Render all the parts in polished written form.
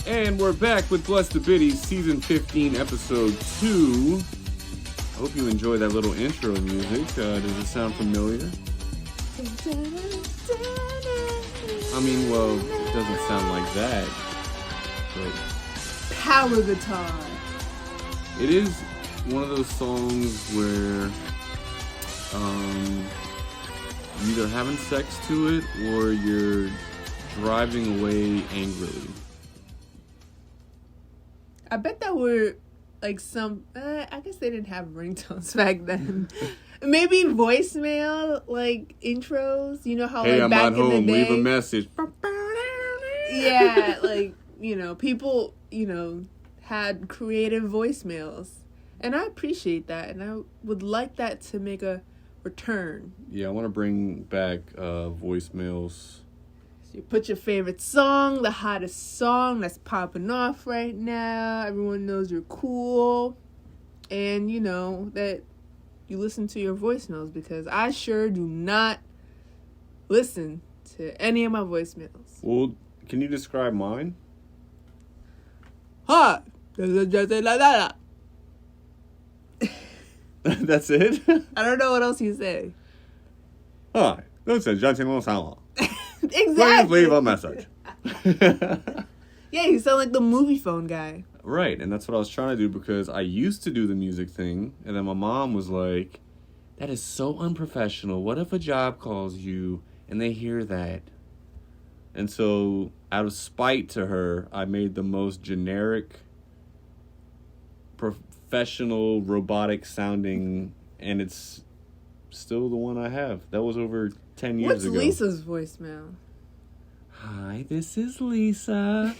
And we're back with Bless the Bitties, Season 15, Episode 2. I hope you enjoy that little intro music. Does it sound familiar? I mean, well, it doesn't sound like that. But power guitar. it is one of those songs where you're either having sex to it or you're driving away angrily. I bet that were like some. I guess they didn't have ringtones back then. Maybe voicemail like intros. You know how Hey, like I'm back not in home. the day. Leave a message. Yeah, like people had creative voicemails, and I appreciate that, and I would like that to make a return. Yeah, I want to bring back voicemails. So you put your favorite song, the hottest song that's popping off right now. Everyone knows you're cool. And that you listen to your voicemails, because I sure do not listen to any of my voicemails. Well, can you describe mine? Hi. That's it? I don't know what else you say. Hi, this is John Salon. Exactly. Please leave a message. Yeah, you sound like the movie phone guy. Right, and that's what I was trying to do, because I used to do the music thing, and then my mom was like, that is so unprofessional. What if a job calls you and they hear that? And so, out of spite to her, I made the most generic, professional, robotic sounding, and it's still the one I have. That was over 10 years ago. What's Lisa's voicemail? Hi, this is Lisa.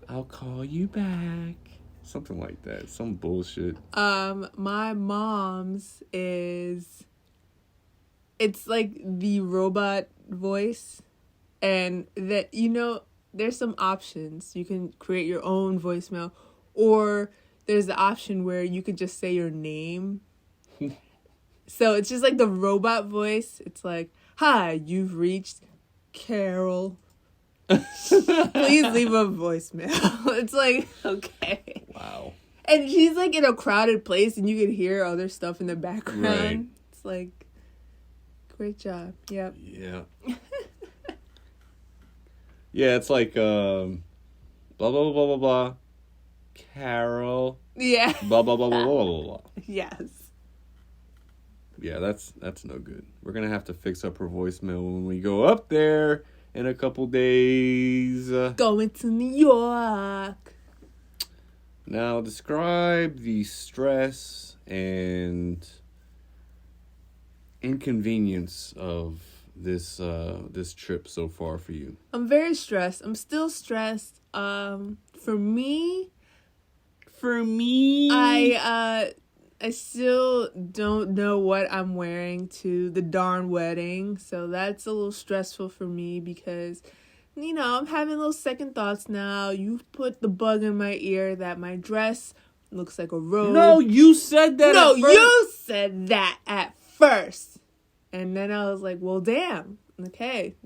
I'll call you back. Something like that. Some bullshit. My mom's is, it's like the robot voice, and that, there's some options. You can create your own voicemail, or there's the option where you could just say your name. So it's just like the robot voice. It's like, hi, you've reached Carol. Please leave a voicemail. It's like, okay. Wow. And she's like in a crowded place, and you can hear other stuff in the background. Right. It's like, great job. Yep. Yeah. Yeah, it's like, blah, blah, blah, blah, blah, blah. Carol. Yeah. Blah, blah, blah, blah, blah, blah, blah. Yes. Yeah, that's no good. We're going to have to fix up her voicemail when we go up there in a couple days. Going to New York. Now, describe the stress and inconvenience of this trip so far for you. I'm very stressed. I'm still stressed. For me, I still don't know what I'm wearing to the darn wedding, so that's a little stressful for me, because I'm having little second thoughts now. You've put the bug in my ear that my dress looks like a robe. No, you said that No, at first. you said that at first. And then I was like, well, damn. Okay,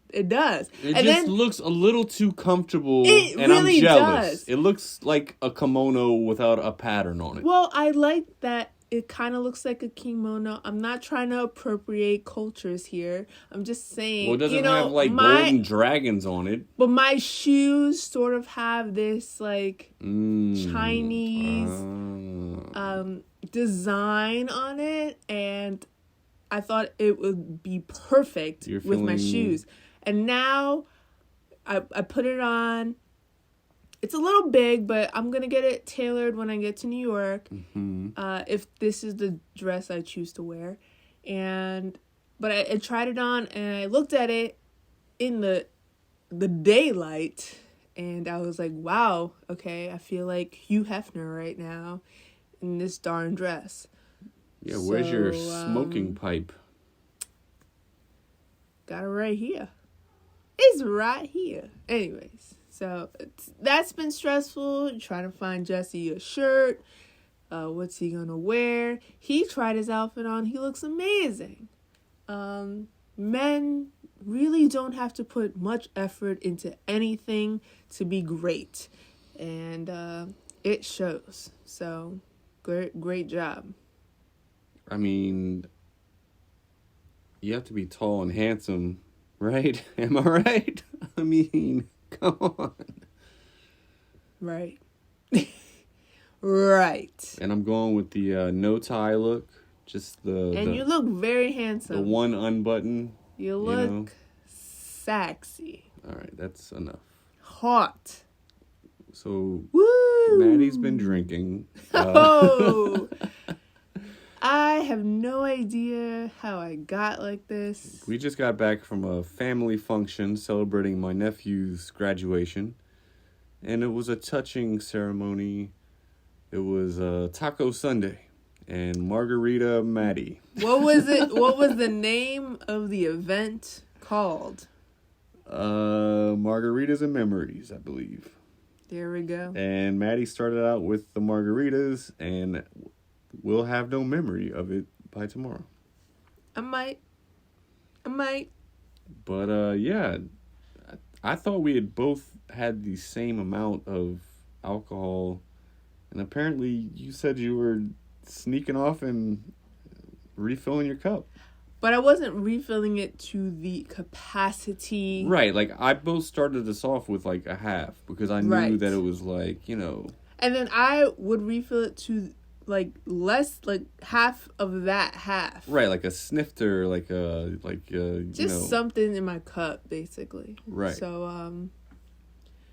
it does. It looks a little too comfortable, It and really I'm jealous. does. It looks like a kimono without a pattern on it. Well, I like that it kind of looks like a kimono. I'm not trying to appropriate cultures here. I'm just saying, Well, it doesn't have like golden dragons on it. But my shoes sort of have this like Chinese design on it, and I thought it would be perfect with my shoes. And now I put it on. It's a little big, but I'm going to get it tailored when I get to New York. Mm-hmm. If this is the dress I choose to wear. But I tried it on, and I looked at it in the daylight, and I was like, wow, okay, I feel like Hugh Hefner right now in this darn dress. Yeah, where's your smoking pipe? Got it right here. It's right here. Anyways, so that's been stressful. Trying to find Jesse a shirt. What's he gonna wear? He tried his outfit on. He looks amazing. men really don't have to put much effort into anything to be great. And it shows. So, great job. I mean, you have to be tall and handsome, right? Am I right? I mean, come on. Right. Right. And I'm going with the no tie look. Just And you look very handsome. The one unbutton. You look sexy. All right, that's enough. Hot. So, woo! Maddy's been drinking. Oh! I have no idea how I got like this. We just got back from a family function celebrating my nephew's graduation. And it was a touching ceremony. It was Taco Sunday and Margarita Maddy. What was it? What was the name of the event called? Margaritas and Memories, I believe. There we go. And Maddy started out with the margaritas, and we'll have no memory of it by tomorrow. I might. But, yeah, I thought we had both had the same amount of alcohol, and apparently you said you were sneaking off and refilling your cup. But I wasn't refilling it to the capacity. Right, like, I both started us off with, like, a half, because I knew that it was, like, you know. And then I would refill it to, like, less, like, half of that half. Right, like a snifter, just something in my cup, basically. Right. So,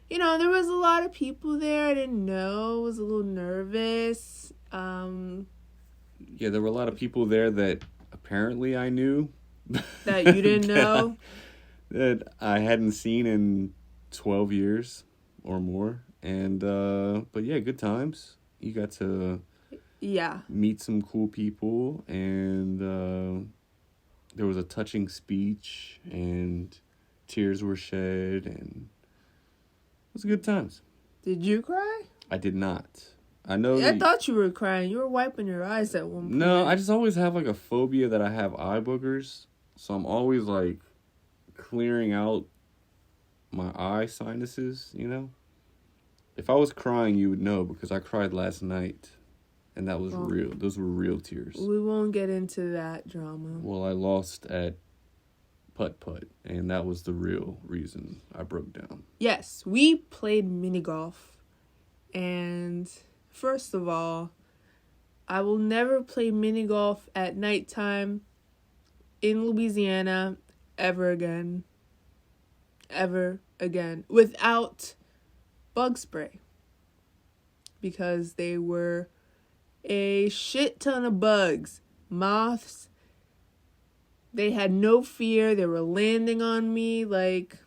there was a lot of people there I didn't know. I was a little nervous. Yeah, there were a lot of people there that apparently I knew. That you didn't know? That I hadn't seen in 12 years or more. And, but yeah, good times. You got to meet some cool people, and there was a touching speech, and tears were shed, and it was good times. Did you cry? I did not. I know. I thought you were crying. You were wiping your eyes at one point. No, I just always have like a phobia that I have eye boogers. So I'm always like clearing out my eye sinuses, you know? If I was crying, you would know, because I cried last night. And that was real. Those were real tears. We won't get into that drama. Well, I lost at putt-putt, and that was the real reason I broke down. Yes, we played mini golf. And first of all, I will never play mini golf at nighttime in Louisiana ever again. Ever again. Without bug spray. Because they were a shit ton of bugs. Moths. They had no fear. They were landing on me like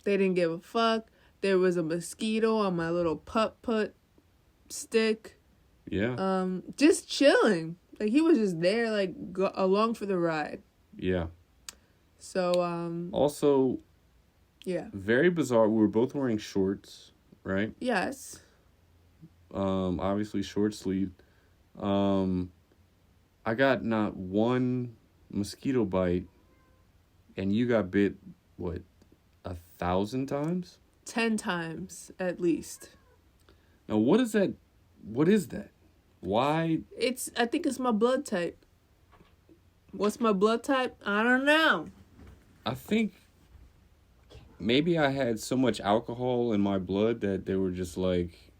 they didn't give a fuck. There was a mosquito on my little putt-putt stick. Yeah. Just chilling. Like, he was just there, like, along for the ride. Yeah. So, also, yeah. Very bizarre. We were both wearing shorts, right? Yes. Obviously short sleeve. I got not one mosquito bite, and you got bit, what, 1,000 times? 10 times, at least. Now, what is that? What is that? Why? I think it's my blood type. What's my blood type? I don't know. I think maybe I had so much alcohol in my blood that they were just like,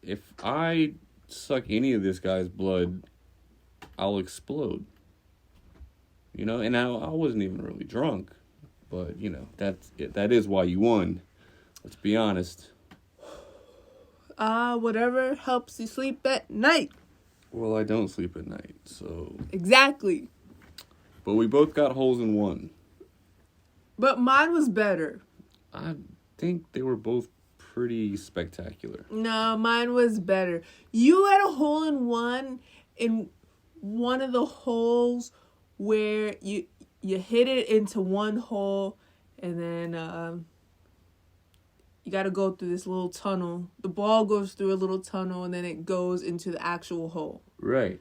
if I suck any of this guy's blood, I'll explode. You know, and I wasn't even really drunk, but, you know, that is why you won. Let's be honest. Whatever helps you sleep at night. Well, I don't sleep at night, so... Exactly. But we both got holes in one. But mine was better. I think they were both pretty spectacular. No, mine was better. You had a hole in one of the holes where you hit it into one hole, and then you got to go through this little tunnel. The ball goes through a little tunnel, and then it goes into the actual hole. Right.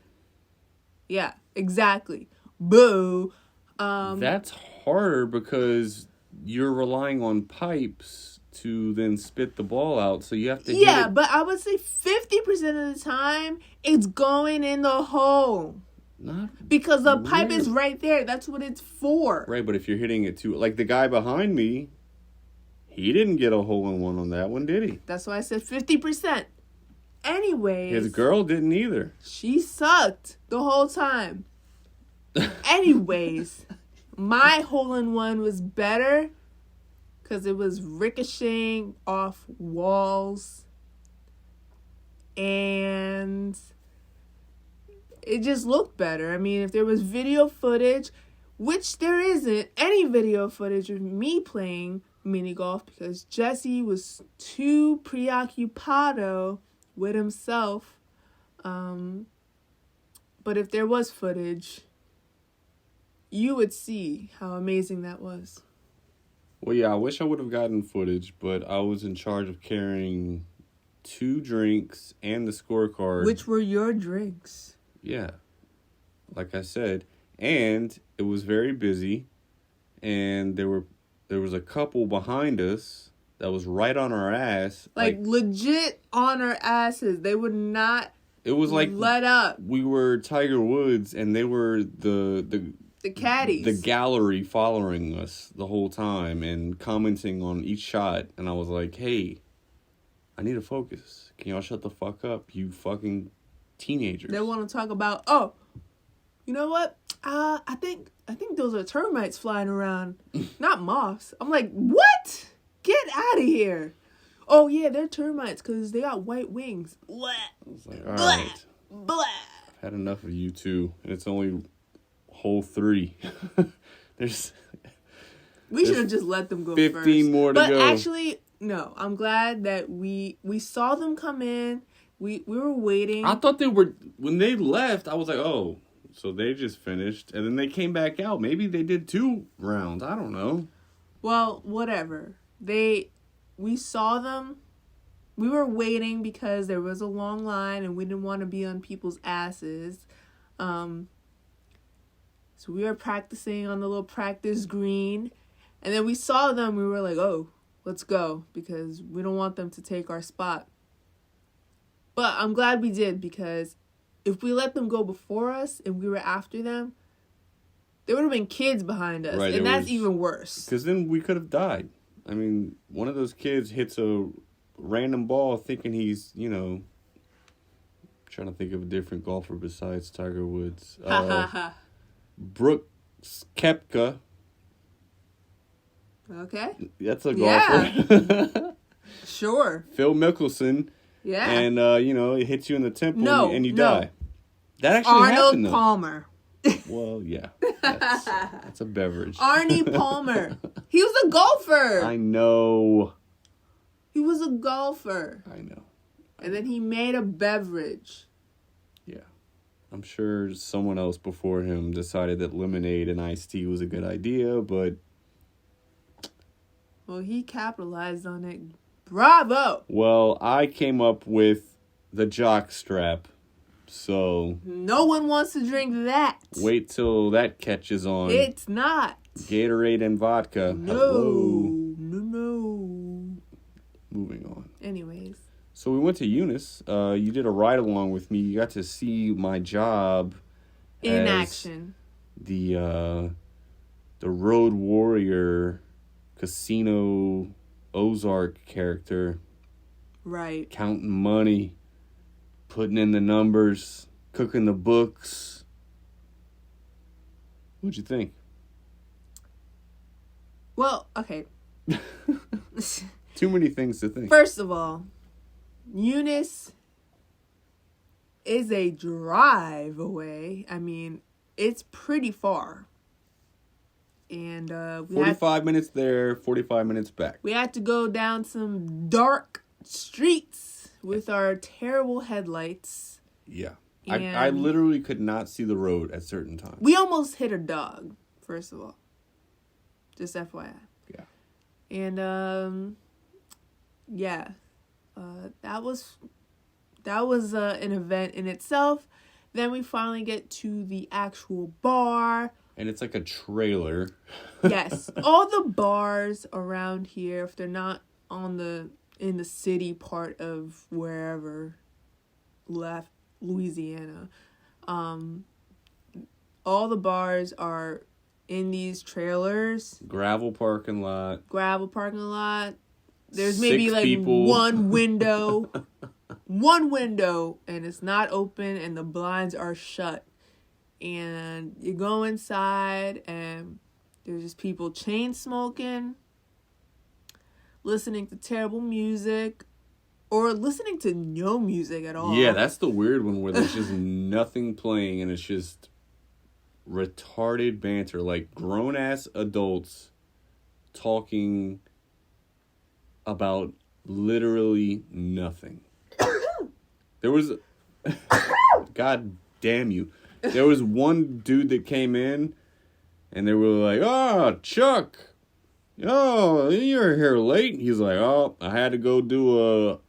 Yeah, exactly. Boo. That's harder because you're relying on pipes to then spit the ball out. So you have to hit it. But I would say 50% of the time, it's going in the hole. Not because the pipe is right there. That's what it's for. Right, but if you're hitting it too... Like the guy behind me, he didn't get a hole-in-one on that one, did he? That's why I said 50%. Anyways. His girl didn't either. She sucked the whole time. Anyways, my hole-in-one was better because it was ricocheting off walls. And it just looked better. I mean, if there was video footage, which there isn't any video footage of me playing mini golf because Jesse was too preoccupado with himself. But if there was footage, you would see how amazing that was. Well, yeah, I wish I would have gotten footage, but I was in charge of carrying 2 drinks and the scorecard. Which were your drinks? Yeah, like I said. And it was very busy, and there was a couple behind us that was right on our ass. Like legit on our asses. They would not it was like let up. We were Tiger Woods, and they were the caddies. The gallery following us the whole time and commenting on each shot. And I was like, hey, I need to focus. Can y'all shut the fuck up, you fucking teenagers? They want to talk about, you know what? I think those are termites flying around, not moths. I'm like, what? Get out of here. Oh, yeah, they're termites because they got white wings. Blah. I was like, all right. Blah. I've had enough of you two. And it's only hole 3. We should have just let them go 15 first. more to go. But actually, no. I'm glad that we saw them come in. We were waiting. I thought they were... When they left, I was like, oh... So they just finished, and then they came back out. Maybe they did 2 rounds. I don't know. Well, whatever. We saw them. We were waiting because there was a long line, and we didn't want to be on people's asses. So we were practicing on the little practice green, and then we saw them. We were like, oh, let's go, because we don't want them to take our spot. But I'm glad we did, because if we let them go before us and we were after them, there would have been kids behind us. Right, and that's even worse. Because then we could have died. I mean, one of those kids hits a random ball thinking he's, trying to think of a different golfer besides Tiger Woods. Brooks Koepka. Okay. That's a golfer. Yeah. Sure. Phil Mickelson. Yeah. And, it hits you in the temple and you die. That actually Arnold happened, though. Palmer. Well, yeah. That's a beverage. Arnie Palmer. He was a golfer. I know. He was a golfer. I know. And then he made a beverage. Yeah. I'm sure someone else before him decided that lemonade and iced tea was a good idea, but... Well, he capitalized on it. Bravo! Well, I came up with the jock strap, so... No one wants to drink that. Wait till that catches on. It's not. Gatorade and vodka. No. Hello. No. Moving on. Anyways. So we went to Eunice. You did a ride-along with me. You got to see my job in action. The road warrior casino Ozark character. Right. Counting money, putting in the numbers, cooking the books. What'd you think? Well, okay. Too many things to think. First of all, Eunice is a drive away. I mean, it's pretty far. And 45 minutes there, 45 minutes back. We had to go down some dark streets with our terrible headlights. Yeah. I literally could not see the road at certain times. We almost hit a dog, first of all. Just FYI. Yeah. And, that was an event in itself. Then we finally get to the actual bar. And it's like a trailer. Yes. All the bars around here, if they're not in the city part of wherever left Louisiana, all the bars are in these trailers. Gravel parking lot. There's maybe like people. One window, and it's not open, and the blinds are shut. And you go inside, and there's just people chain smoking, listening to terrible music, or listening to no music at all. Yeah, that's the weird one where there's just nothing playing, and it's just retarded banter, like grown-ass adults talking about literally nothing. There was... God damn you. There was one dude that came in, and they were like, "Oh, Chuck, oh, you're here late." He's like, "Oh, I had to go do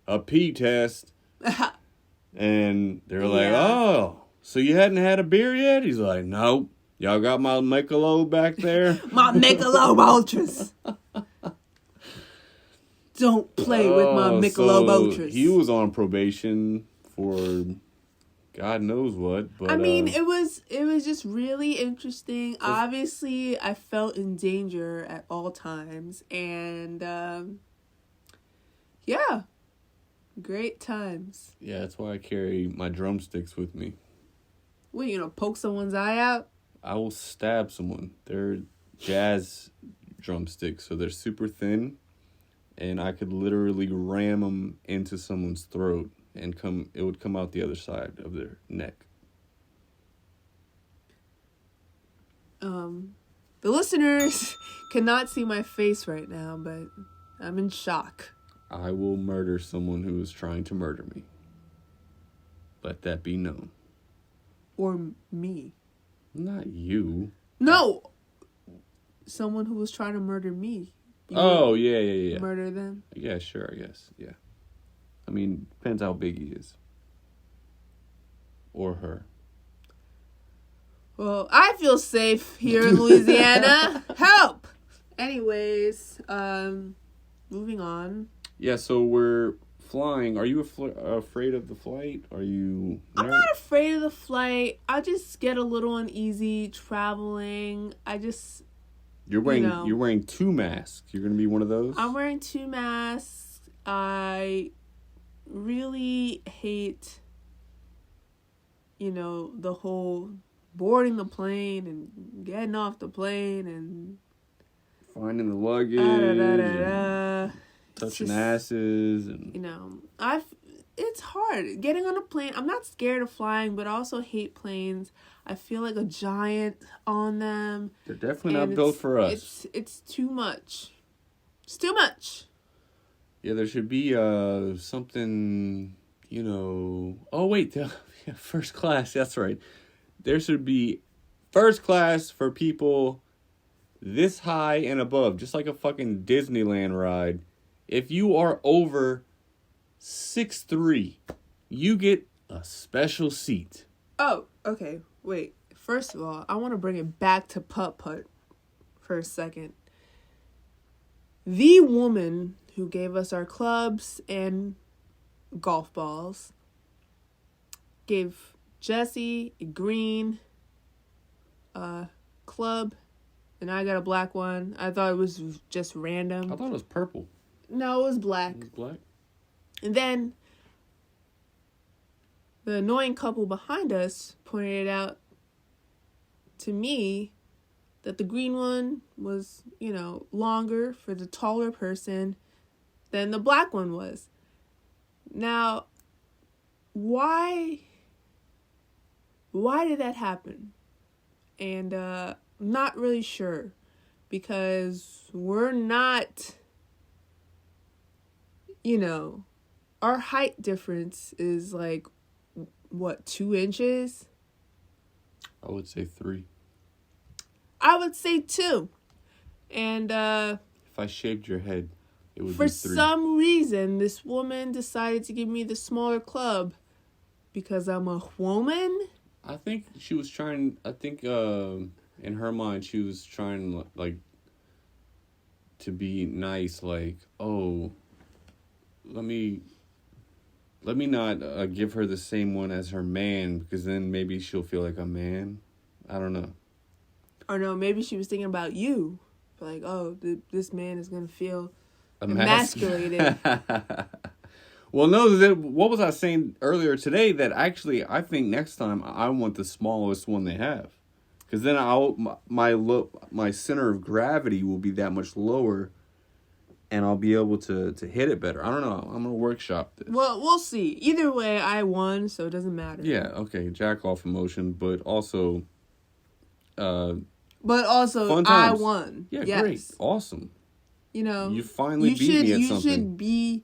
a pee test." And they're like, "Oh, so you hadn't had a beer yet?" He's like, "Nope. Y'all got my Michelob back there?" My Michelob Ultras. Don't play with my Michelob Ultras. He was on probation for God knows what, but I mean, it was just really interesting. Obviously, I felt in danger at all times, and yeah, great times. Yeah, that's why I carry my drumsticks with me. What, you gonna poke someone's eye out? I will stab someone. They're jazz drumsticks, so they're super thin, and I could literally ram them into someone's throat. And it would come out the other side of their neck. The listeners cannot see my face right now, but I'm in shock. I will murder someone who is trying to murder me. Let that be known. Or me. Not you. No! Someone who was trying to murder me. Yeah. Murder them? Yeah, sure, I guess. Yeah. I mean, depends how big he is. Or her. Well, I feel safe here in Louisiana. Help! Anyways, moving on. Yeah, so we're flying. Are you afraid of the flight? Are you... I'm not afraid of the flight. I just get a little uneasy traveling. You're wearing 2 masks. You're going to be one of those? I'm wearing 2 masks. I really hate, the whole boarding the plane and getting off the plane and finding the luggage, touching asses, and it's hard getting on a plane. I'm not scared of flying, but I also hate planes. I feel like a giant on them. They're definitely not built for us. It's too much. It's too much. Yeah, there should be something, Oh, wait, first class. That's right. There should be first class for people this high and above, just like a fucking Disneyland ride. If you are over 6'3", you get a special seat. Oh, okay. Wait. First of all, I want to bring it back to putt-putt for a second. The woman who gave us our clubs and golf balls gave Jesse a green club, and I got a black one. I thought it was just random. I thought it was purple. No, it was black. It was black? And then the annoying couple behind us pointed out to me that the green one was, longer for the taller person than the black one was. Now, why did that happen? And I'm not really sure, because we're not, our height difference is like, 2 inches? I would say 3. I would say 2. And if I shaved your head, it would be 3. For some reason, this woman decided to give me the smaller club because I'm a woman. I think she was trying. I think in her mind, she was trying, like, to be nice, like, oh, let me not give her the same one as her man, because then maybe she'll feel like a man. I don't know. Or no, maybe she was thinking about you. Like, oh, this man is going to feel emasculated. Well, no, what was I saying earlier today? That actually, I think next time I want the smallest one they have. Because then my center of gravity will be that much lower, and I'll be able to hit it better. I don't know. I'm going to workshop this. Well, we'll see. Either way, I won, so it doesn't matter. Yeah, okay. Jack off emotion, but also... I won. Yeah, yes. Great. Awesome. You know... You finally beat me at something. You should be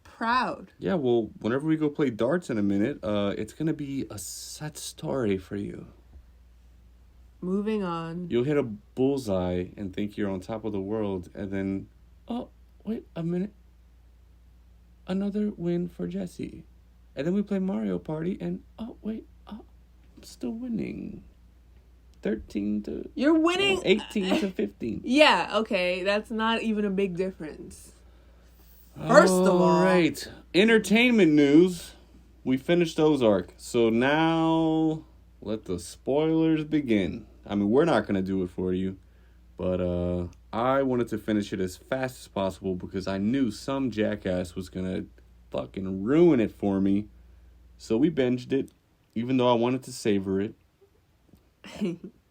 proud. Yeah, well, whenever we go play darts in a minute, it's going to be a sad story for you. Moving on. You'll hit a bullseye and think you're on top of the world, and then... Oh, wait a minute. Another win for Jesse. And then we play Mario Party, and I'm still winning. 13 to... You're winning... 18 to 15. Yeah, okay. That's not even a big difference. First of all... Right. Entertainment news. We finished Ozark. So now, let the spoilers begin. I mean, we're not going to do it for you. But I wanted to finish it as fast as possible because I knew some jackass was going to fucking ruin it for me. So we binged it, even though I wanted to savor it.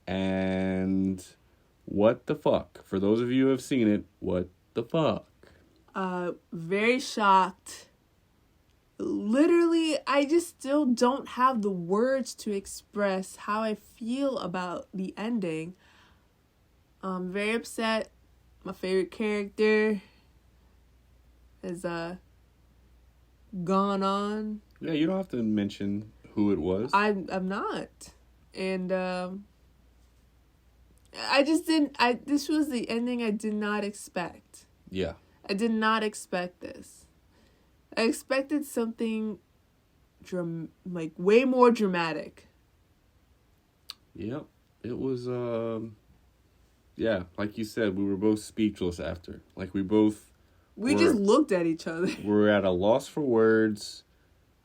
And what the fuck? For those of you who have seen it, what the fuck? Very shocked. Literally, I just still don't have the words to express how I feel about the ending. I'm very upset. My favorite character has gone on. Yeah, you don't have to mention who it was. I'm not. And I just didn't... This was the ending I did not expect. Yeah. I did not expect this. I expected something way more dramatic. Yep. It was, yeah, like you said, we were both speechless after. Like, we just looked at each other. We were at a loss for words.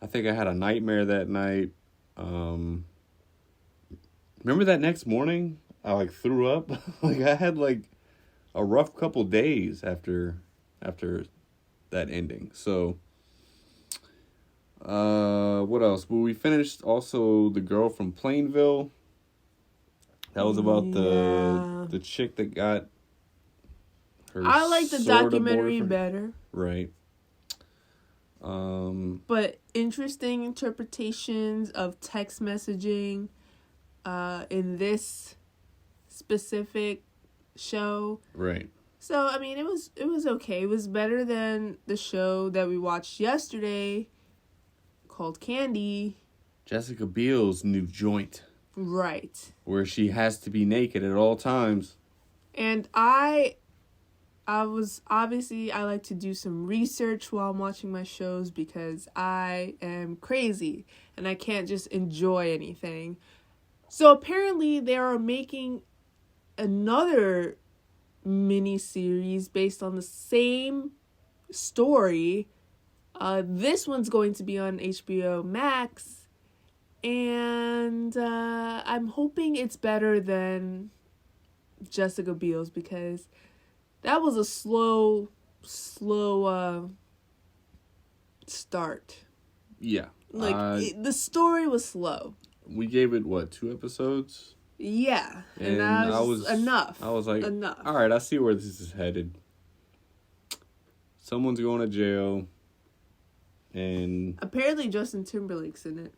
I think I had a nightmare that night. Remember that next morning? I, threw up. I had, a rough couple days after that ending. So, what else? Well, we finished also The Girl from Plainville. That was about the chick that got her... I like the documentary better. Right. But interesting interpretations of text messaging in this specific show. Right. So, I mean, it was okay. It was better than the show that we watched yesterday called Candy. Jessica Biel's new joint. Right. Where she has to be naked at all times. And I like to do some research while I'm watching my shows because I am crazy and I can't just enjoy anything. So apparently they are making another mini-series based on the same story. This one's going to be on HBO Max. And I'm hoping it's better than Jessica Biel's because that was a slow start. Yeah. The story was slow. We gave it, 2 episodes? Yeah. And that was enough. I was like, enough. All right, I see where this is headed. Someone's going to jail. And apparently Justin Timberlake's in it.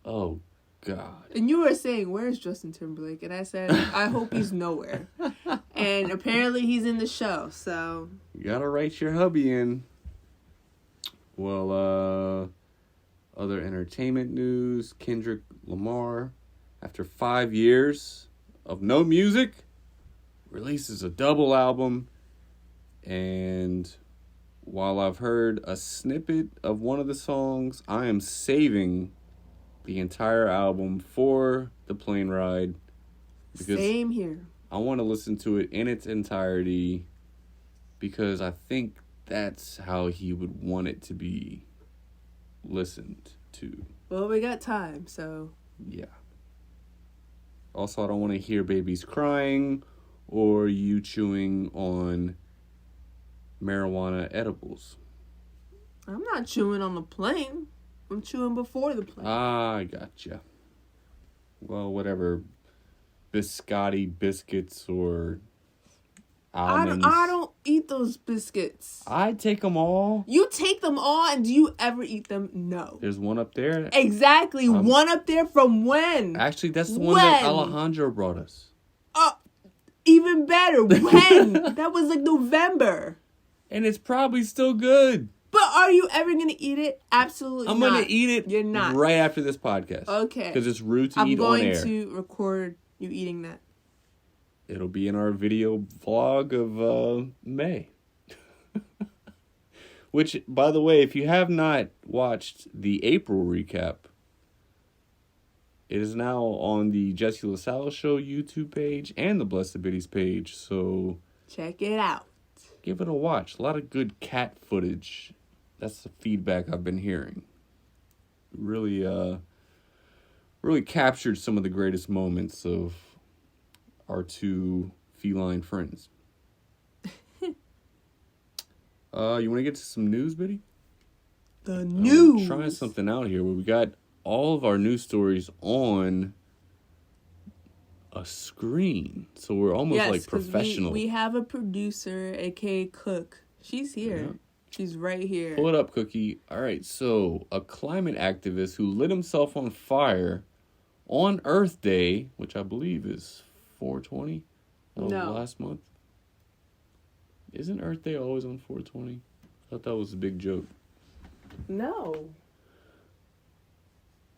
Oh, God. And you were saying, where's Justin Timberlake? And I said, I hope he's nowhere. And apparently he's in the show, so... You gotta write your hubby in. Well, other entertainment news. Kendrick Lamar, after 5 years of no music, releases a double album. And while I've heard a snippet of one of the songs, I am saving the entire album for the plane ride Same here. I want to listen to it in its entirety because I think that's how he would want it to be listened to. Well, we got time, so... Yeah. Also, I don't want to hear babies crying or you chewing on marijuana edibles. I'm not chewing on the plane. I'm chewing before the plane. I gotcha. Well, whatever. Biscotti biscuits or almonds. I don't eat those biscuits. I take them all. You take them all, and do you ever eat them? No. There's one up there. Exactly. One up there from when? Actually, that's the one that Alejandro brought us. Even better. When? That was like November. And it's probably still good. But are you ever going to eat it? Absolutely I'm not. I'm going to eat it You're not. Right after this podcast. Okay. Because it's rude to eat on air. I'm going to record you eating that. It'll be in our video vlog of May. Which, by the way, if you have not watched the April recap, it is now on the Jesse LaSalle Show YouTube page and the Blessed Bitties page. So check it out. Give it a watch. A lot of good cat footage. That's the feedback I've been hearing. Really captured some of the greatest moments of our two feline friends. You want to get to some news, Bitty? The news. Trying something out here where we got all of our news stories on a screen. So we're almost like professional. We have a producer, aka Cook. She's here. Yeah. She's right here. Pull it up, Cookie. All right, so a climate activist who lit himself on fire on Earth Day, which I believe is 420. No. Last month. Isn't Earth Day always on 420? I thought that was a big joke. No.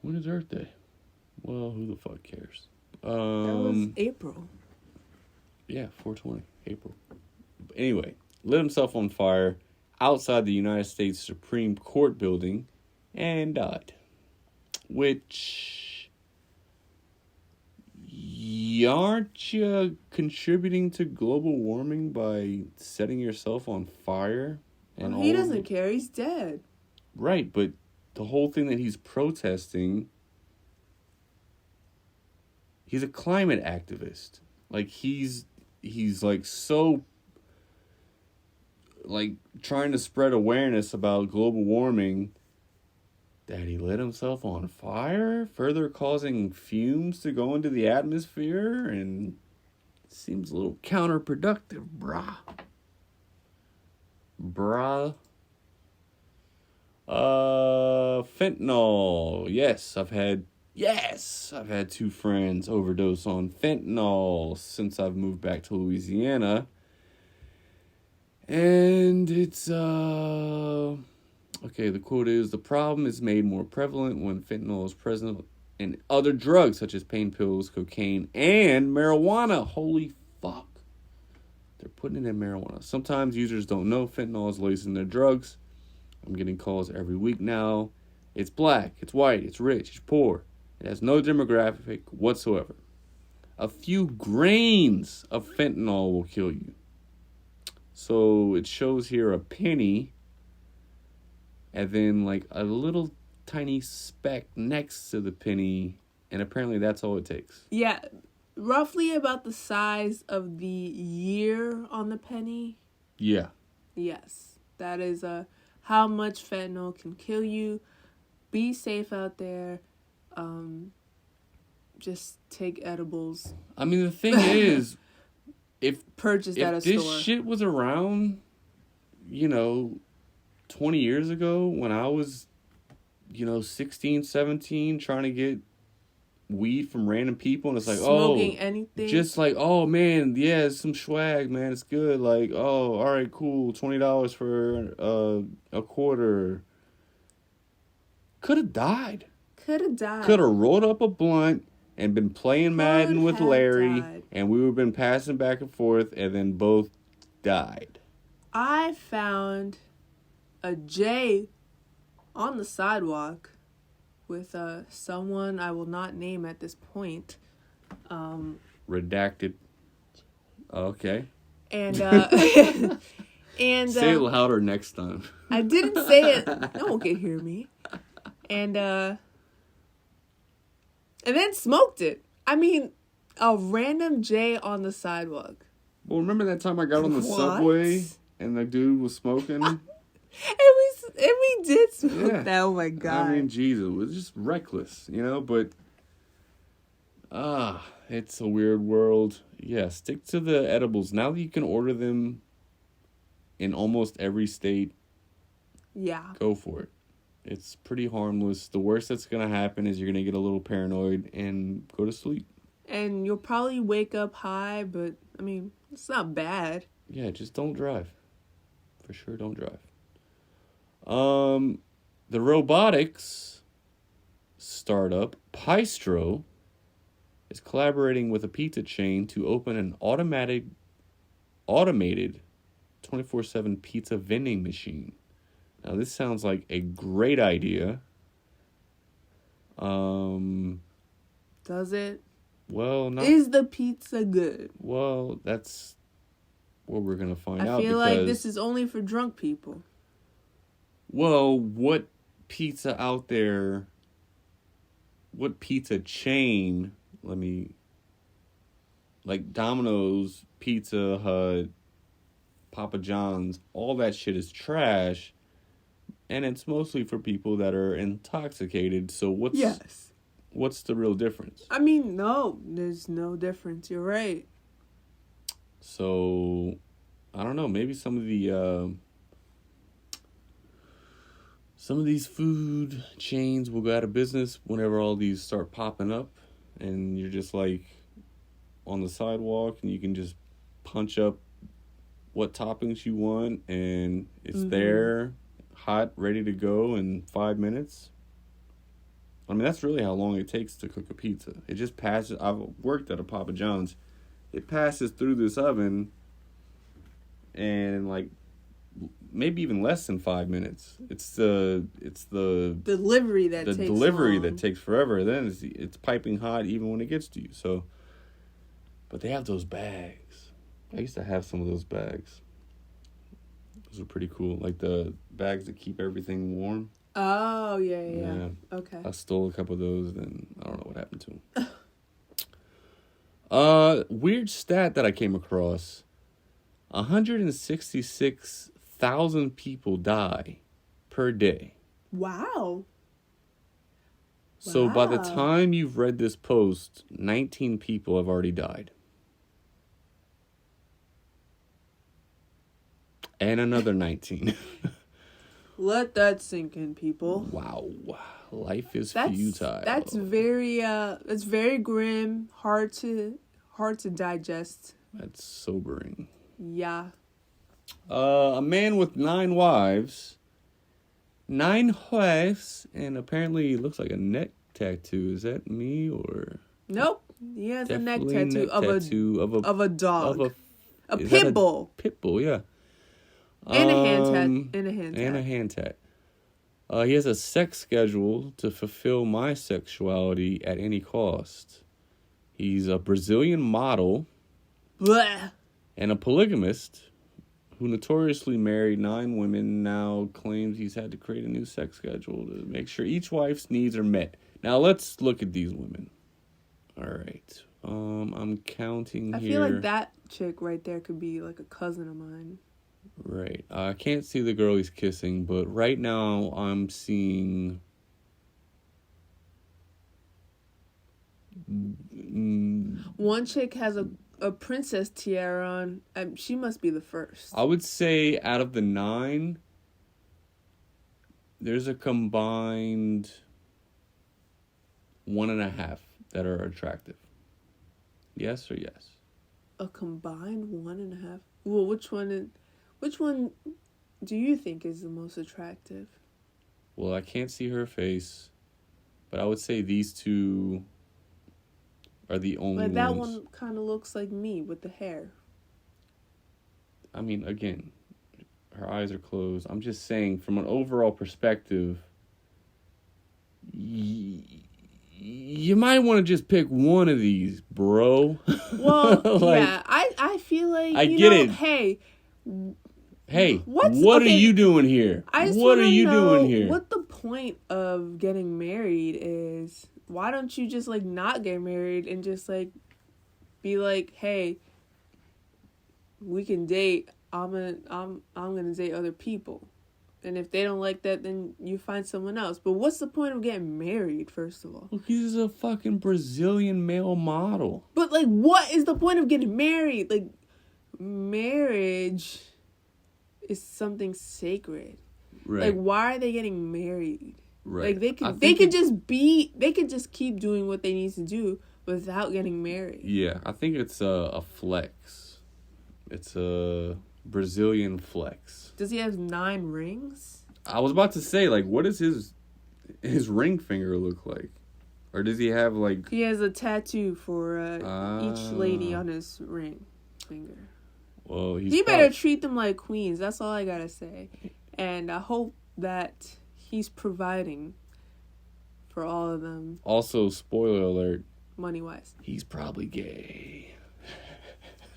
When is Earth Day? Well, who the fuck cares? That was April. Yeah, 420. April. Anyway, lit himself on fire outside the United States Supreme Court building and died. Which... aren't you contributing to global warming by setting yourself on fire? And he doesn't care. He's dead. Right, but the whole thing that he's protesting, he's a climate activist. Like, he's like so, like, trying to spread awareness about global warming that he lit himself on fire, further causing fumes to go into the atmosphere, and it seems a little counterproductive, brah. Fentanyl. Yes, I've had 2 friends overdose on fentanyl since I've moved back to Louisiana. And it's, okay, the quote is, the problem is made more prevalent when fentanyl is present in other drugs, such as pain pills, cocaine, and marijuana. Holy fuck. They're putting it in marijuana. Sometimes users don't know fentanyl is laced in their drugs. I'm getting calls every week now. It's black, it's white, it's rich, it's poor. It has no demographic whatsoever. A few grains of fentanyl will kill you. So it shows here a penny and then like a little tiny speck next to the penny, and apparently that's all it takes. Yeah, roughly about the size of the year on the penny. Yeah. Yes, that is how much fentanyl can kill you. Be safe out there. Just take edibles. I mean, the thing is, if this shit was around, 20 years ago when I was, 16, 17, trying to get weed from random people, and it's like, smoking anything. Just like, oh, man, yeah, it's some swag, man, it's good. Like, oh, all right, cool, $20 for a quarter. Could have died. Could have rolled up a blunt and been playing Madden with Larry, and we would have been passing back and forth, and then both died. I found a J on the sidewalk with someone I will not name at this point. Redacted. Okay. And and say it louder next time. I didn't say it. No one can hear me. And then smoked it. I mean, a random J on the sidewalk. Well, remember that time I got on the subway and the dude was smoking? and we did smoke that. Oh my God. I mean, Jesus, it was just reckless, but it's a weird world. Yeah, stick to the edibles. Now that you can order them in almost every state, go for it. It's pretty harmless. The worst that's going to happen is you're going to get a little paranoid and go to sleep. And you'll probably wake up high, but, I mean, it's not bad. Yeah, just don't drive. For sure, don't drive. The robotics startup, Pistro, is collaborating with a pizza chain to open an automated 24/7 pizza vending machine. Now, this sounds like a great idea. Does it? Well, not... Is the pizza good? Well, that's what we're going to find out. I feel like this is only for drunk people. Well, what pizza out there... What pizza chain... Like Domino's, Pizza Hut, Papa John's, all that shit is trash. And it's mostly for people that are intoxicated. So what's the real difference? I mean, no, there's no difference. You're right. So, I don't know. Maybe some of these food chains will go out of business whenever all these start popping up. And you're just like on the sidewalk and you can just punch up what toppings you want and it's there, hot, ready to go in 5 minutes. I mean, that's really how long it takes to cook a pizza. It just passes. I've worked at a Papa John's. It passes through this oven and like maybe even less than 5 minutes. It's the delivery that takes forever. Then it's piping hot even when it gets to you. So, but they have those bags. I used to have some of those bags. Those are pretty cool. Like the bags that keep everything warm. Oh, yeah. Okay. I stole a couple of those, then I don't know what happened to them. Weird stat that I came across. 166,000 people die per day. Wow. So by the time you've read this post, 19 people have already died. And another 19. Let that sink in, people. Wow. Life is futile. That's very grim, hard to digest. That's sobering. Yeah. A man with 9 wives, and apparently it looks like a neck tattoo. Is that me or? Nope. He has a neck tattoo of a dog. A pit bull. Pit bull, yeah. And a hand tat. He has a sex schedule to fulfill my sexuality at any cost. He's a Brazilian model. Blech. And a polygamist who notoriously married 9 women, now claims he's had to create a new sex schedule to make sure each wife's needs are met. Now let's look at these women. All right. I'm counting here. I feel like that chick right there could be like a cousin of mine. Right. I can't see the girl he's kissing, but right now I'm seeing... One chick has a princess tiara on. She must be the first. I would say out of the 9, there's a combined 1.5 that are attractive. Yes or yes? A combined 1.5? Well, which one do you think is the most attractive? Well, I can't see her face, but I would say these 2 are the only ones. But that one kind of looks like me with the hair. I mean, again, her eyes are closed. I'm just saying, from an overall perspective, you might want to just pick one of these, bro. Well, yeah, I feel like, I get it. Hey, what are you doing here? What are you doing here? What the point of getting married is? Why don't you just, like, not get married and just, like, be like, hey, we can date. I'm gonna date other people. And if they don't like that, then you find someone else. But what's the point of getting married, first of all? Well, he's a fucking Brazilian male model. But, like, what is the point of getting married? Like, marriage is something sacred. Right. Like, why are they getting married? Right. Like, they could just keep doing what they need to do without getting married. Yeah, I think it's a flex. It's a Brazilian flex. Does he have 9 rings? I was about to say, like, what does his ring finger look like? Or does he have, like... He has a tattoo for each lady on his ring finger. Well, he better treat them like queens. That's all I gotta say. And I hope that he's providing for all of them. Also, spoiler alert. Money-wise. He's probably gay.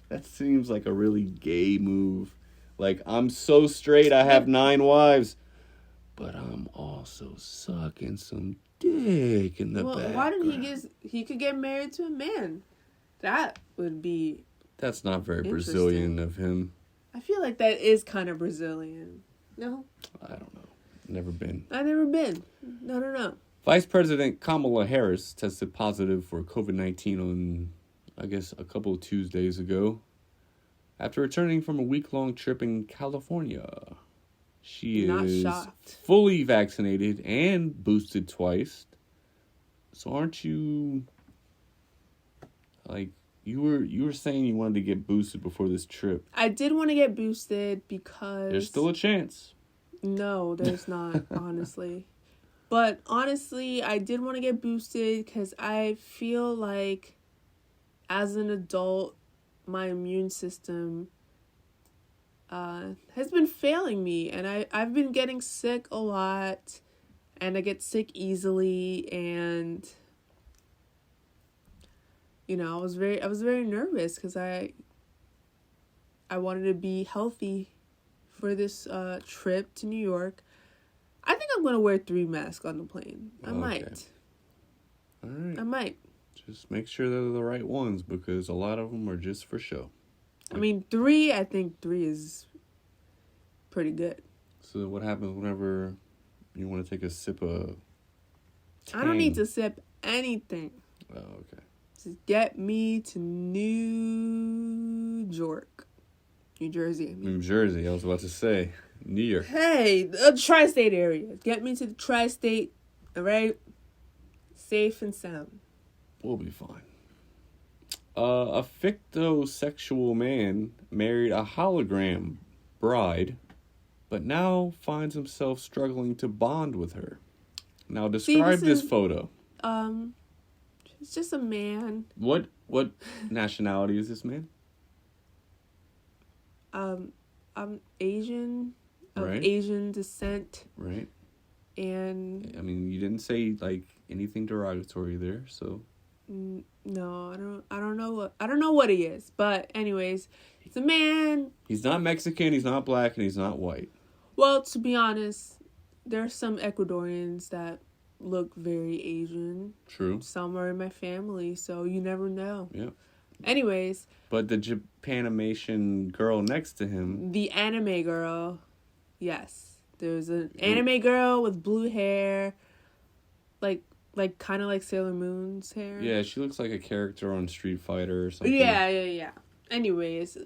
That seems like a really gay move. Like, I'm so straight, I have 9 wives. But I'm also sucking some dick in the background. Why didn't he could get married to a man. That would be... That's not very Brazilian of him. I feel like that is kind of Brazilian. No? I don't know. Never been. I've never been. No. Vice President Kamala Harris tested positive for COVID-19 on, I guess, a couple of Tuesdays ago. After returning from a week-long trip in California. She is fully vaccinated and boosted twice. So aren't you... Like... You were saying you wanted to get boosted before this trip. I did want to get boosted because... There's still a chance. No, there's not, honestly. But honestly, I did want to get boosted because I feel like as an adult, my immune system has been failing me. And I've been getting sick a lot. And I get sick easily. And... You know, I was very nervous because I wanted to be healthy for this trip to New York. I think I'm going to wear 3 masks on the plane. I might. All right. I might. Just make sure they're the right ones because a lot of them are just for show. I mean, 3, I think 3 is pretty good. So what happens whenever you want to take a sip of Tang? I don't need to sip anything. Oh, okay. Just get me to New York. New Jersey. New Jersey, I was about to say. New York. Hey, the tri-state area. Get me to the tri-state, all right? Safe and sound. We'll be fine. A fictosexual man married a hologram bride, but now finds himself struggling to bond with her. Now, describe this photo. It's just a man. What nationality is this man? I'm Asian, of right. Asian descent. Right. And I mean, you didn't say like anything derogatory there, so. No, I don't know what he is, but anyways, it's a man. He's not Mexican, he's not black, and he's not white. Well, to be honest, there are some Ecuadorians that look very Asian. True. Some are in my family, so you never know. Yeah. Anyways. But the Japanimation girl next to him. The anime girl. Yes. There's an anime girl with blue hair. Like kind of like Sailor Moon's hair. Yeah, she looks like a character on Street Fighter or something. Yeah. Anyways.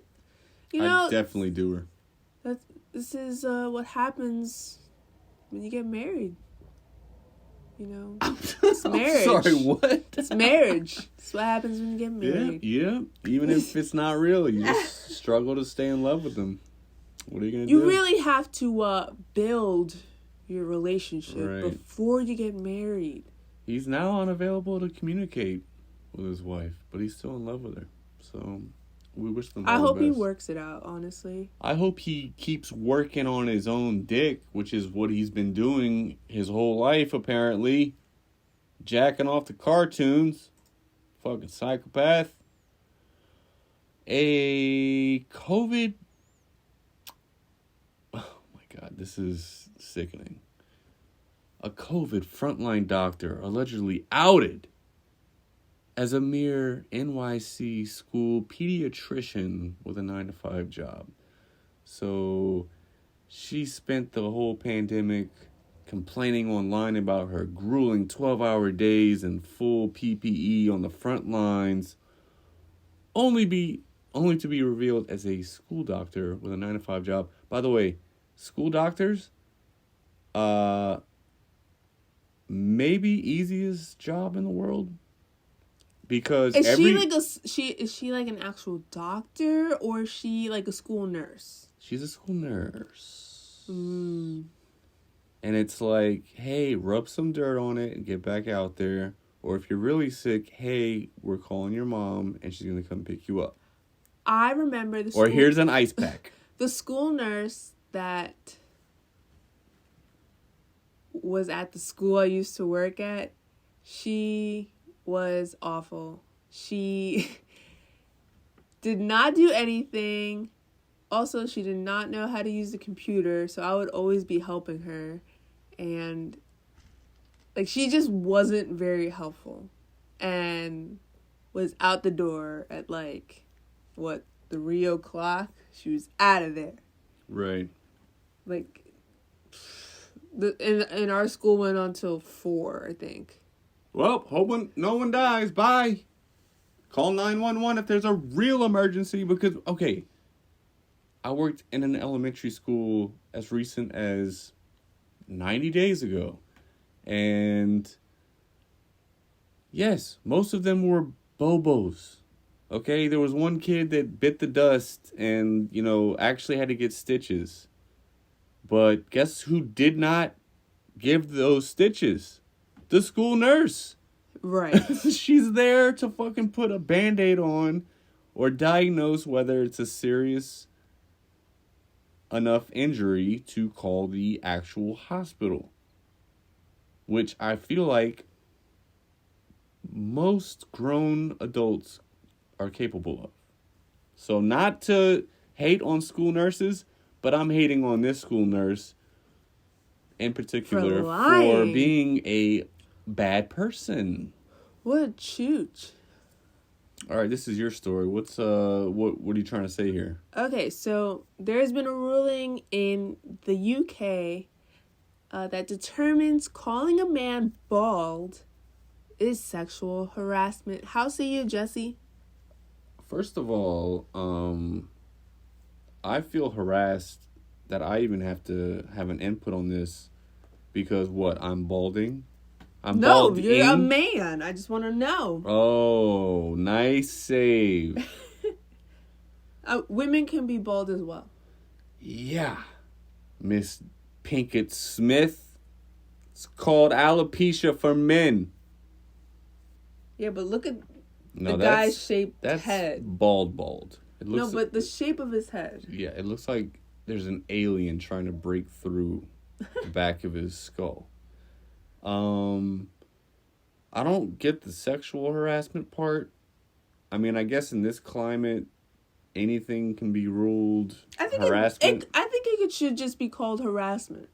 I'd definitely do her. This is what happens when you get married. You know, it's marriage. I'm sorry, what? It's marriage. It's what happens when you get married. Yeah. Even if it's not real, you just struggle to stay in love with them. What are you going to do? You really have to build your relationship before you get married. He's now unavailable to communicate with his wife, but he's still in love with her. So we wish them all I hope the best. he works it out, honestly. I hope he keeps working on his own dick, which is what he's been doing his whole life, apparently. jacking off to cartoons. Fucking psychopath. A COVID... Oh my God, this is sickening. A COVID frontline doctor allegedly outed as a mere NYC school pediatrician with a 9-to-5 job. So she spent the whole pandemic complaining online about her grueling 12-hour days and full PPE on the front lines, only to be revealed as a school doctor with a 9-to-5 job. By the way, school doctors, maybe easiest job in the world. Because is she like an actual doctor, or is she like a school nurse? She's a school nurse. Mm. And it's like, hey, rub some dirt on it and get back out there. Or if you're really sick, hey, we're calling your mom and she's going to come pick you up. I remember the Or here's an ice pack. The school nurse that was at the school I used to work at, she was awful. She did not do anything. Also, she did not know how to use the computer, so I would always be helping her. And, like, she just wasn't very helpful. And was out the door at, like, 3 o'clock? She was out of there. Right. Like, and our school went on till 4, I think. Well, hope no one dies. Bye. Call 911 if there's a real emergency. Because, okay, I worked in an elementary school as recent as 90 days ago. And, yes, most of them were Bobos. Okay, there was one kid that bit the dust and, actually had to get stitches. But guess who did not give those stitches? The school nurse. Right. She's there to fucking put a Band-Aid on or diagnose whether it's a serious enough injury to call the actual hospital. Which I feel like most grown adults are capable of. So not to hate on school nurses, but I'm hating on this school nurse in particular for being a bad person. What a chooch. All right, this is your story. What are you trying to say here? Okay, so there's been a ruling in the UK that determines calling a man bald is sexual harassment. How say you, Jesse? First of all, I feel harassed that I even have to have an input on this because I'm balding? No, you're a man. I just want to know. Oh, nice save. Women can be bald as well. Yeah. Miss Pinkett Smith. It's called alopecia for men. Yeah, but look at the guy's shaped head. That's bald. It looks but the shape of his head. Yeah, it looks like there's an alien trying to break through the back of his skull. I don't get the sexual harassment part. I mean, I guess in this climate, anything can be ruled harassment. I think it should just be called harassment.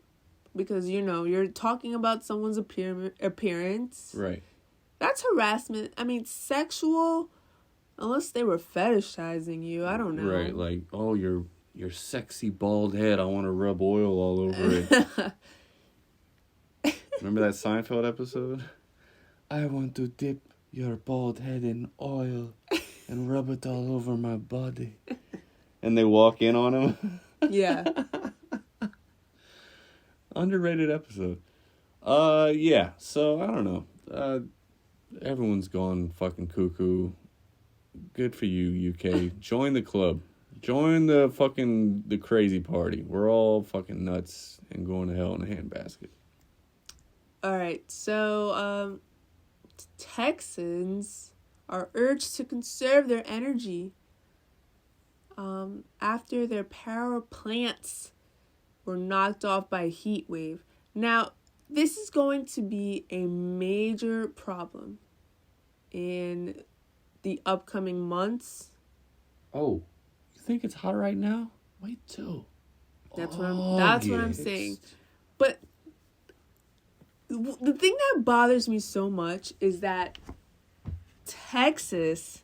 Because, you're talking about someone's appearance. Right. That's harassment. I mean, sexual, unless they were fetishizing you, I don't know. Right, like, oh, your sexy bald head, I want to rub oil all over it. Remember that Seinfeld episode? I want to dip your bald head in oil and rub it all over my body. And they walk in on him. Yeah. Underrated episode. Yeah, so I don't know. Everyone's gone fucking cuckoo. Good for you, UK. Join the club. Join the crazy party. We're all fucking nuts and going to hell in a handbasket. All right, so Texans are urged to conserve their energy after their power plants were knocked off by a heat wave. Now, this is going to be a major problem in the upcoming months. Oh, you think it's hot right now? Wait till that's what I'm saying. But the thing that bothers me so much is that Texas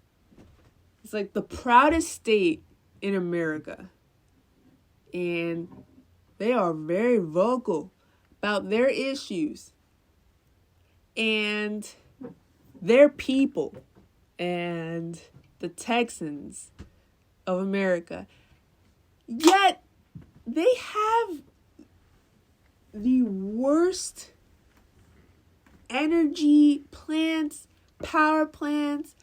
is like the proudest state in America. And they are very vocal about their issues and their people and the Texans of America. Yet they have the worst energy plants, power plants.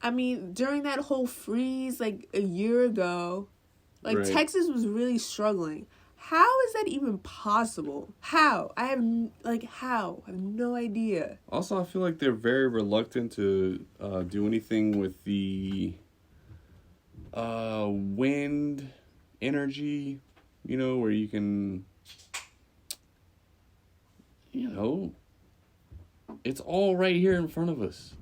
I mean, during that whole freeze like a year ago, like right. Texas was really struggling. How is that even possible? How? I have no idea. Also, I feel like they're very reluctant to do anything with the wind energy, where you can, it's all right here in front of us.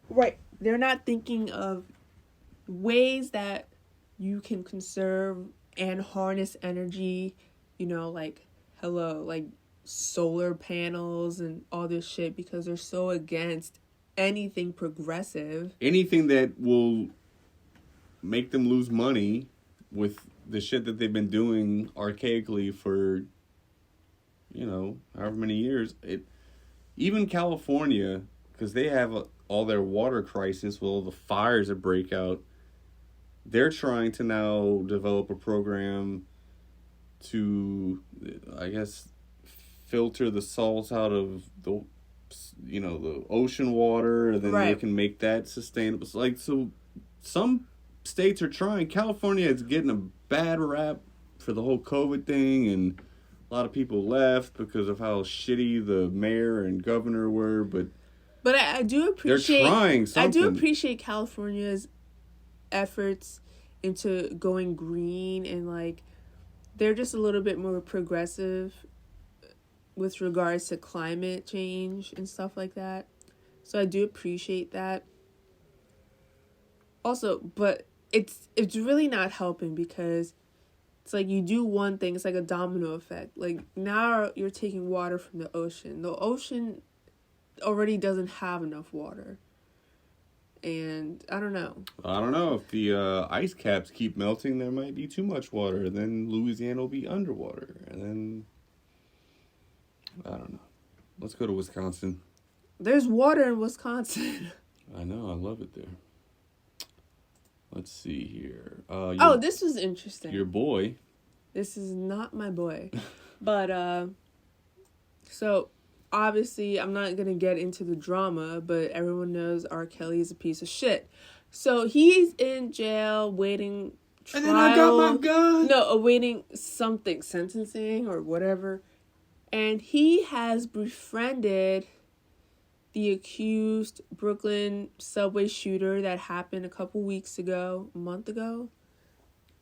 Right. They're not thinking of ways that you can conserve and harness energy, like solar panels and all this shit, because they're so against anything progressive. Anything that will make them lose money with the shit that they've been doing archaically for, however many years. Even California, because they have all their water crisis with all the fires that break out, they're trying to now develop a program to, I guess, filter the salts out of the ocean water, and then right. They can make that sustainable. So some states are trying. California is getting a bad rap for the whole COVID thing, and a lot of people left because of how shitty the mayor and governor were. But I do appreciate. They're trying something. I do appreciate California's efforts into going green, and they're just a little bit more progressive with regards to climate change and stuff like that. So I do appreciate that. Also, but it's really not helping, because it's like you do one thing, it's like a domino effect. Like, now you're taking water from the ocean. The ocean already doesn't have enough water. And I don't know. If the ice caps keep melting, there might be too much water. Then Louisiana will be underwater. And then, I don't know. Let's go to Wisconsin. There's water in Wisconsin. I know. I love it there. Let's see here. This was interesting. Your boy. This is not my boy. But, so, obviously, I'm not going to get into the drama, but everyone knows R. Kelly is a piece of shit. So, he's in jail waiting trial. And then I got my gun. No, awaiting something, sentencing or whatever. And he has befriended the accused Brooklyn subway shooter that happened a month ago.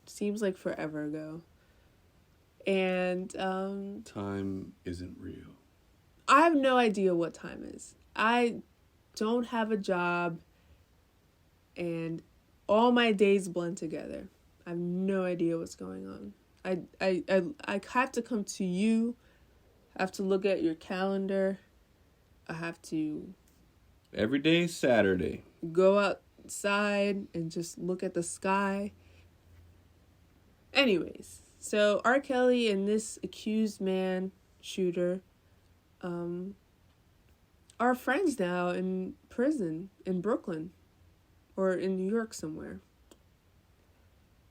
Seems like forever ago. And, time isn't real. I have no idea what time is. I don't have a job, and all my days blend together. I have no idea what's going on. I have to come to you. I have to look at your calendar. I have to... Every day is Saturday. Go outside and just look at the sky. Anyways, so R. Kelly and this accused man, shooter, are friends now in prison in Brooklyn or in New York somewhere.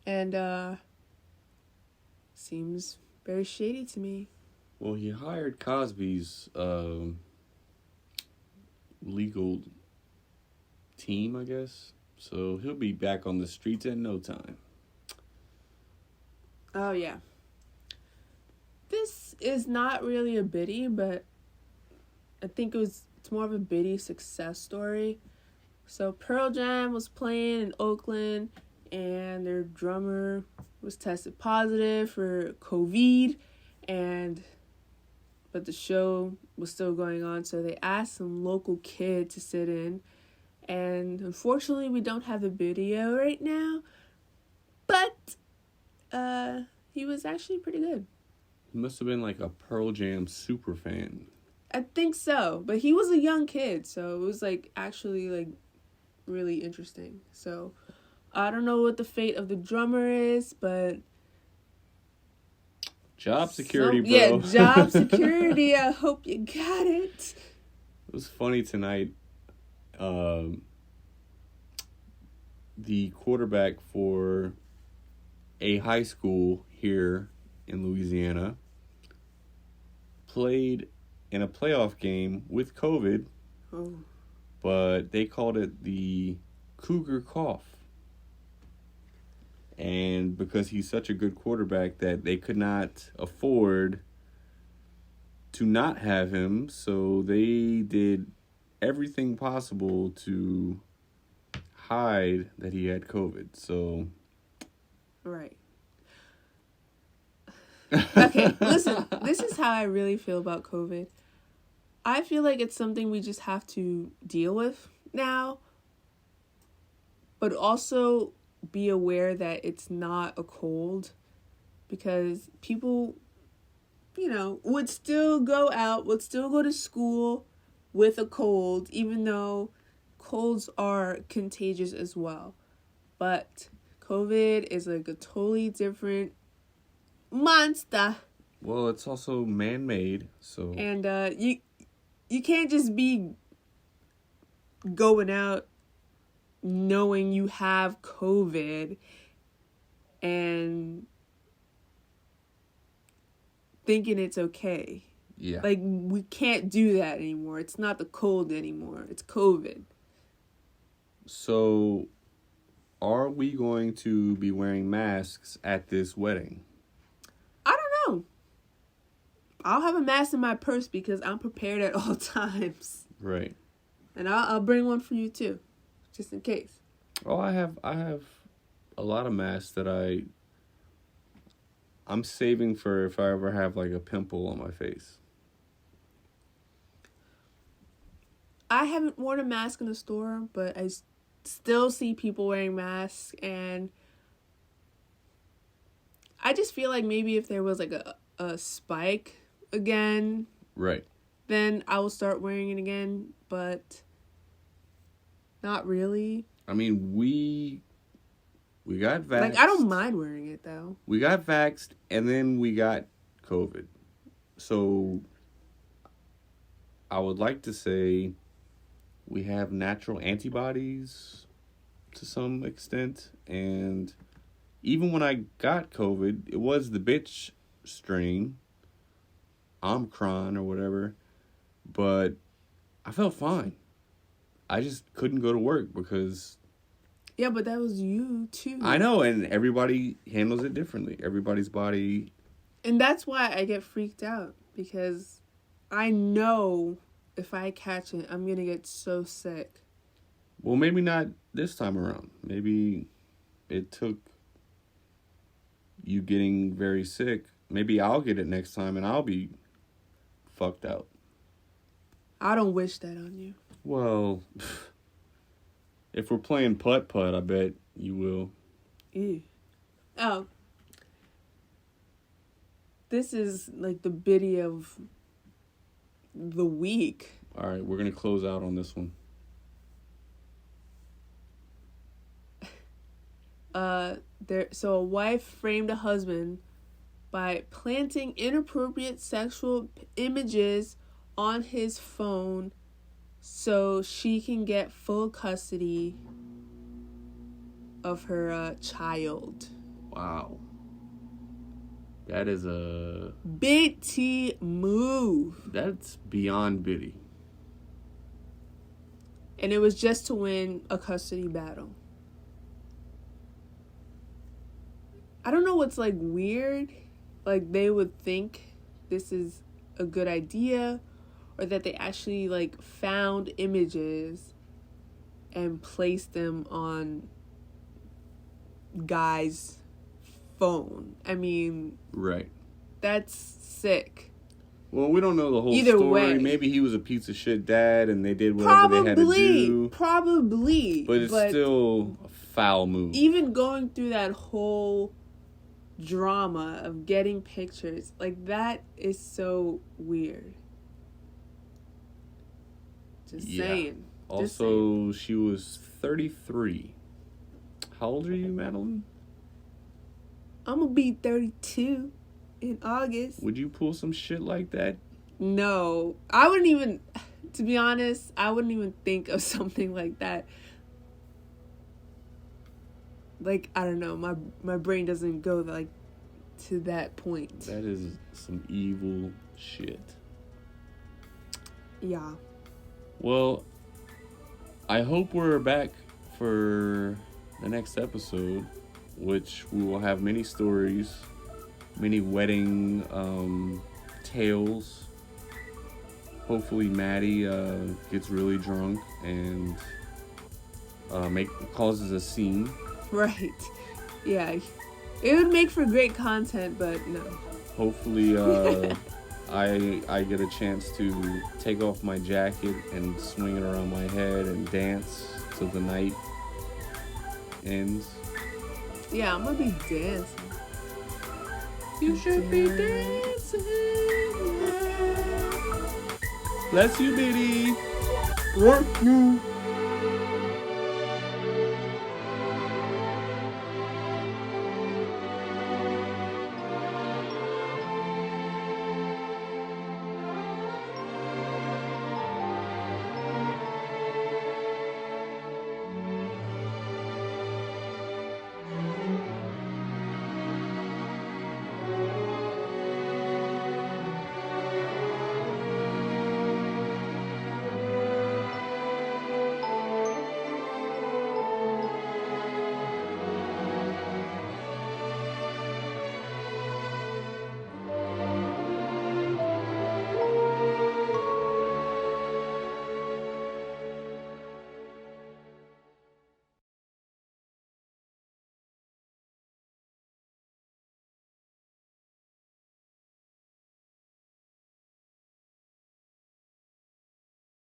And seems very shady to me. Well, he hired Cosby's legal team, I guess. So he'll be back on the streets in no time. Oh, yeah. This is not really a Bitty, but I think it's more of a Bitty success story. So Pearl Jam was playing in Oakland, and their drummer was tested positive for COVID, and but the show was still going on, so they asked some local kid to sit in. And unfortunately, we don't have the video right now, but he was actually pretty good. He must have been like a Pearl Jam super fan. I think so, but he was a young kid, so it was like actually like really interesting. So I don't know what the fate of the drummer is, but job security, bro. Yeah, job security. I hope you got it. It was funny tonight. The quarterback for a high school here in Louisiana played in a playoff game with COVID, but they called it the Cougar Cough. And because he's such a good quarterback that they could not afford to not have him, so they did everything possible to hide that he had COVID. So right. Okay, listen, this is how I really feel about COVID. I feel like it's something we just have to deal with now, but also be aware that it's not a cold, because people, would still go out, would still go to school with a cold, even though colds are contagious as well. But COVID is like a totally different monster. Well, it's also man-made, so... And you can't just be going out knowing you have COVID and thinking it's okay. Yeah. Like, we can't do that anymore. It's not the cold anymore. It's COVID. So, are we going to be wearing masks at this wedding? I don't know. I'll have a mask in my purse because I'm prepared at all times. Right. And I'll bring one for you too, just in case. Oh, I have a lot of masks that I'm saving for if I ever have like a pimple on my face. I haven't worn a mask in the store, but I still see people wearing masks, and I just feel like maybe if there was like a spike again, right, then I will start wearing it again, but not really. I mean, we got vaxxed. Like, I don't mind wearing it though. We got vaxxed and then we got COVID. So I would like to say we have natural antibodies to some extent, and even when I got COVID, it was the bitch strain, Omicron or whatever, but I felt fine. I just couldn't go to work because... Yeah, but that was you too. I know, and everybody handles it differently. Everybody's body... And that's why I get freaked out, because I know if I catch it, I'm going to get so sick. Well, maybe not this time around. Maybe it took you getting very sick. Maybe I'll get it next time and I'll be fucked out. I don't wish that on you. Well, if we're playing putt-putt, I bet you will. Ew. Oh. This is like the biddy of the week. All right, we're going to close out on this one. So a wife framed a husband by planting inappropriate sexual images on his phone so she can get full custody of her child. Wow. That is a... Bitty move. That's beyond bitty. And it was just to win a custody battle. I don't know what's like weird. Like, they would think this is a good idea, or that they actually like found images and placed them on guy's phone. I mean, right. That's sick. Well, we don't know the whole Either story. way. Maybe he was a piece of shit dad and they did whatever they had to do. Probably. But it's still a foul move. Even going through that whole drama of getting pictures, like, that is so weird. Just saying. Also, she was 33. How old are you, Madeline? I'm gonna be 32 in August. Would you pull some shit like that? No. I wouldn't even, to be honest, I wouldn't even think of something like that. Like, I don't know, my brain doesn't go, like, to that point. That is some evil shit. Yeah. Well, I hope we're back for the next episode, which we will have many stories, many wedding tales. Hopefully Maddy gets really drunk and causes a scene. Right. Yeah. It would make for great content, but no. Hopefully I get a chance to take off my jacket and swing it around my head and dance till the night ends. Yeah, I'm gonna be dancing. You should be dancing. Bless you, Bitty. Bless you.